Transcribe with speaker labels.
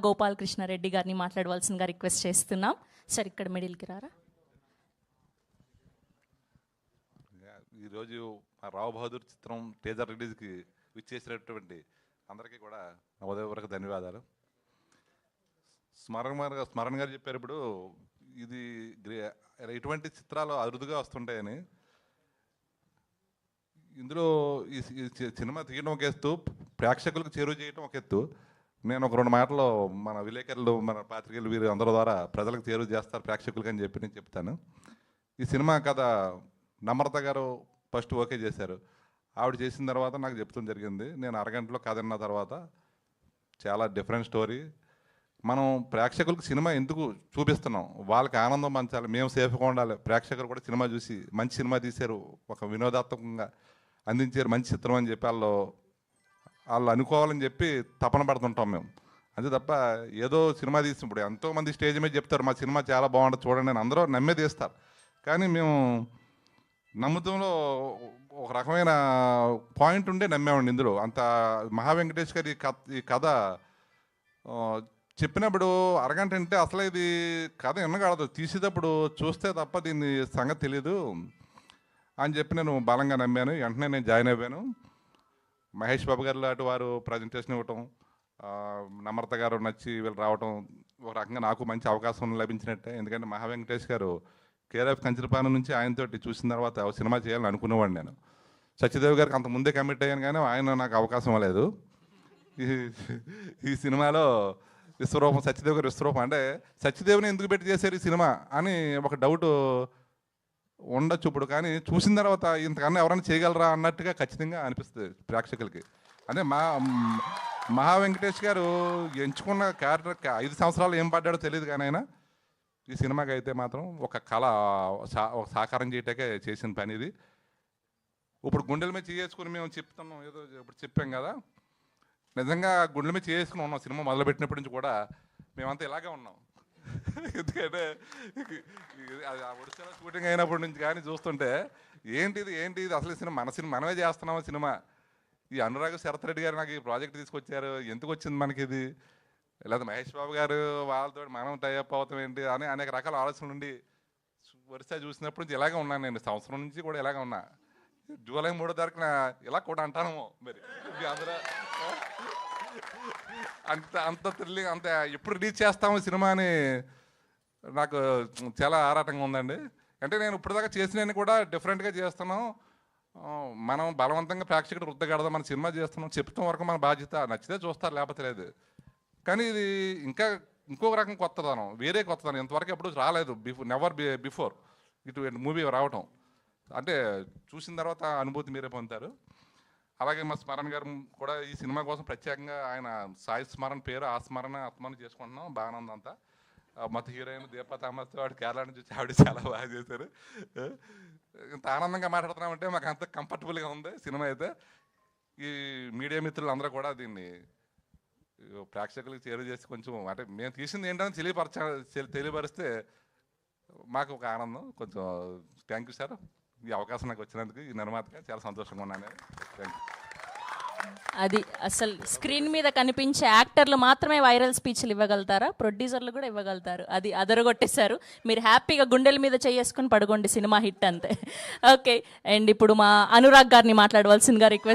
Speaker 1: గోపాలకృష్ణారెడ్డి గారిని మాట్లాడవలసిందిగా రిక్వెస్ట్ చేస్తున్నాం. సార్ ఇక్కడ మిడిల్కి రారా.
Speaker 2: ఈరోజు రావు బహదూర్ చిత్రం టీజర్ రిలీజ్కి విచ్చేసినటువంటి అందరికీ కూడా ఉదయపూర్వక ధన్యవాదాలు. స్మరణ గారు చెప్పారు ఇప్పుడు ఇది ఇటువంటి చిత్రాలు అరుదుగా వస్తుంటాయని. ఇందులో ఈ సినిమా తీయడం ఒక ఎత్తు, ప్రేక్షకులకు చేరువ చేయడం ఒక ఎత్తు. నేను ఒక 2 మాటలు మన విలేకరులు, మన పాత్రికేయులు వీరు అందరి ద్వారా ప్రజలకు చేరువ చేస్తారు ప్రేక్షకులకి అని చెప్పి నేను చెప్తాను. ఈ సినిమా కథ నమ్రత గారు ఫస్ట్ ఓకే చేశారు. ఆవిడ చేసిన తర్వాత నాకు చెప్తాం జరిగింది. నేను అరగంటలో కథ విన్న తర్వాత చాలా డిఫరెంట్ స్టోరీ. మనం ప్రేక్షకులకు సినిమా ఎందుకు చూపిస్తున్నాం, వాళ్ళకి ఆనందం పంచాలి, మేము సేఫ్గా ఉండాలి, ప్రేక్షకులు కూడా సినిమా చూసి మంచి సినిమా తీశారు, ఒక వినోదాత్మకంగా అందించారు, మంచి చిత్రం అని చెప్పి వాళ్ళు అనుకోవాలని చెప్పి తపన పడుతుంటాం మేము. అంతే తప్ప ఏదో సినిమా తీసినప్పుడు ఎంతోమంది స్టేజ్ మీద చెప్తారు మా సినిమా చాలా బాగుంటుంది చూడండి అని, అందరూ నమ్మే తీస్తారు. కానీ మేము నమ్ముతంలో ఒక రకమైన పాయింట్ ఉండే నమ్మేవాడిని. ఇందులో అంత మహావెంకటేష్ గారి ఈ కథ చెప్పినప్పుడు అరగంట అంటే అసలు ఇది కథ వినగలదు, తీసేటప్పుడు చూస్తే తప్ప దీన్ని సంగతి తెలియదు అని చెప్పి నేను బలంగా నమ్మాను. వెంటనే నేను జాయిన్ అయ్యాను. మహేష్ బాబు గారు లాంటి వారు ప్రజెంటేషన్ ఇవ్వటం, నమ్రత గారు నచ్చి వీళ్ళు రావటం, ఒక రకంగా నాకు మంచి అవకాశం లభించినట్టే. ఎందుకంటే మహావెంకటేష్ గారు కేఆర్ఎఫ్ కంచరపాలెం నుంచి ఆయనతోటి చూసిన తర్వాత సినిమా చేయాలని అనుకునేవాడిని నేను. సత్యదేవ్ గారికి అంత ముందే కమిట్ అయ్యాను, కానీ ఆయన నాకు అవకాశం లేదు. ఈ సినిమాలో విశ్వరూపం, సత్యదేవ్ గారు విశ్వరూపం అంటే సత్యదేవ్ని ఎందుకు పెట్టి చేశారు ఈ సినిమా అని ఒక డౌట్ ఉండొచ్చు ఇప్పుడు. కానీ చూసిన తర్వాత ఇంతకన్నా ఎవరైనా చేయగలరా అన్నట్టుగా ఖచ్చితంగా అనిపిస్తుంది ప్రేక్షకులకి. అంటే మహావెంకటేష్ గారు ఎంచుకున్న క్యారెక్టర్ 5 సంవత్సరాలు ఏం పడ్డాడో తెలియదు, కానీ ఆయన ఈ సినిమాకి అయితే మాత్రం ఒక కళ సాకారం చేయటాకే చేసిన పని ఇది. ఇప్పుడు గుండెల మీద చేసుకుని మేము చెప్తున్నాం, ఏదో ఇప్పుడు చెప్పాం కదా, నిజంగా గుండెల మీద చేసుకుని ఉన్నాం. సినిమా మొదలుపెట్టినప్పటి నుంచి కూడా మేమంతా ఇలాగే ఉన్నాం. ఎందుకంటే ఒడిశాలో షూటింగ్ అయినప్పటి నుంచి కానీ చూస్తుంటే ఏంటిది అసలు సినిమా మనమే చేస్తున్నాము సినిమా. ఈ అనురాగ్ శరత్ రెడ్డి గారు నాకు ఈ ప్రాజెక్ట్ తీసుకొచ్చారు, ఎందుకు వచ్చింది మనకి ఇది, లేదా మహేష్ బాబు గారు వాళ్ళతో మనం టైఅప్ అవుతాం ఏంటి అని అనేక రకాల ఆలోచనలు ఉండి వరుస చూసినప్పటి నుంచి ఇలాగే ఉన్నాను. నేను సంవత్సరం నుంచి కూడా ఇలాగే ఉన్నా. జూలై 3వ తారీఖున ఇలా కూడా అంటాను మరి. అందరూ అంత థ్రిల్లింగ్, అంత ఎప్పుడు రిలీజ్ చేస్తాము సినిమా అని నాకు చాలా ఆరాటంగా ఉందండి. అంటే నేను ఇప్పటిదాకా చేసినవి కూడా డిఫరెంట్గా చేస్తున్నాం. మనం బలవంతంగా ప్రేక్షకుడు రుద్దగడదాం, మన సినిమా చేస్తున్నాం, చెప్తాం వరకు మన బాధ్యత, నచ్చితే చూస్తారు లేకపోతే లేదు. కానీ ఇది ఇంకొక రకం కొత్తదనం, వేరే కొత్తదనం, ఇంతవరకు ఎప్పుడు రాలేదు, నెవర్ బిఫోర్ ఇటు మూవీ రావటం. అంటే చూసిన తర్వాత అనుభూతి మీరే పొందుతారు. అలాగే మా స్మరణ గారు కూడా ఈ సినిమా కోసం ప్రత్యేకంగా ఆయన సాయి స్మరణ పేరు ఆత్మరణ చేసుకుంటున్నాం. బాగానే ఉందంతా. మొత్తం హీరోయిన్ దీపా థామస్ వాడు కేరళ నుంచి వచ్చి ఆవిడ చాలా బాగా చేశారు. ఇంత ఆనందంగా మాట్లాడుతున్నామంటే మాకు అంత కంఫర్టబుల్గా ఉంది సినిమా అయితే. ఈ మీడియా మిత్రులు అందరూ కూడా దీన్ని ప్రేక్షకులకు చేరువ చేసి కొంచెం అంటే మేము తీసింది ఏంటని తెలియపరిస్తే మాకు ఒక ఆనందం. కొంచెం థ్యాంక్ యూ సార్, ఈ అవకాశం నాకు వచ్చినందుకు. ఈ నిర్మాతగా చాలా సంతోషంగా ఉన్నాను. Thank you.
Speaker 1: అది అసలు స్క్రీన్ మీద కనిపించే యాక్టర్లు మాత్రమే వైరల్ స్పీచ్లు ఇవ్వగలుగుతారా? ప్రొడ్యూసర్లు కూడా ఇవ్వగలుగుతారు. అది అదరగొట్టేశారు. మీరు హ్యాపీగా గుండెల మీద చేసుకొని పడుకోండి, సినిమా హిట్ అంతే. ఓకే, అండ్ ఇప్పుడు మా అనురాగ్ గారిని మాట్లాడవలసిందిగా రిక్వెస్ట్